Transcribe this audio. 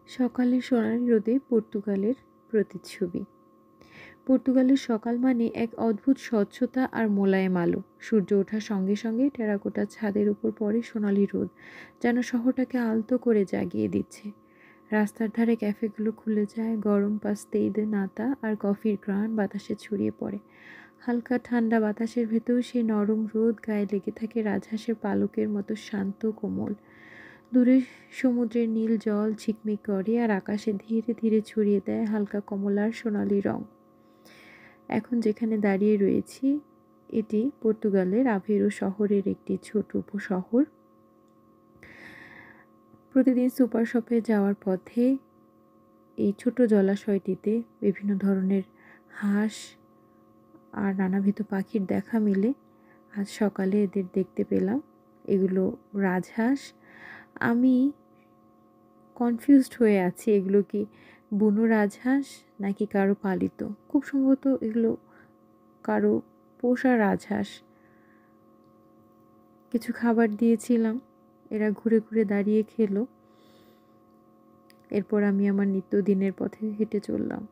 সকালের সোনালি রোদে পর্তুগালের প্রতিচ্ছবি। পর্তুগালের সকাল মানে এক অদ্ভুত স্বচ্ছতা আর মোলায়েম আলো। সূর্য ওঠার সঙ্গে সঙ্গে টেরাকোটা ছাদের উপর পড়ে সোনালি রোদ, যেন শহরটাকে আলতো করে জাগিয়ে দিচ্ছে। রাস্তার ধারে ক্যাফেগুলো খুলে যায়, গরম পাস্তেই দে নাতা আর কফির ঘ্রাণ বাতাসে ছড়িয়ে পড়ে। হালকা ঠান্ডা বাতাসের ভেতর সেই নরম রোদ গায়ে লেগে থাকে রাজহাঁসের পালকের মতো শান্ত কোমল। দূরে সমুদ্রের নীল জল ঝিকমিক করে আর আকাশে ধীরে ধীরে ছড়িয়ে দেয় হালকা কমলার সোনালি রং। এখন যেখানে দাঁড়িয়ে রয়েছি, এটি পর্তুগালের আভেরো শহরের একটি ছোট উপশহর। প্রতিদিন সুপার শপে যাওয়ার পথে এই ছোট জলাশয়টিতে বিভিন্ন ধরনের হাঁস আর নানাবিধ পাখির দেখা মিলে। আজ সকালে এদের দেখতে পেলাম। এগুলো রাজহাঁস। আমি কনফিউজড হয়ে আছি, এগুলো কি বুনো রাজহাঁস নাকি কারো পালিত। খুব সম্ভবত এগুলো কারো পোষা রাজহাঁস। কিছু খাবার দিয়েছিলাম, এরা ঘুরে ঘুরে দাঁড়িয়ে খেলো। এরপর আমি আমার নিত্যদিনের পথে হেঁটে চললাম।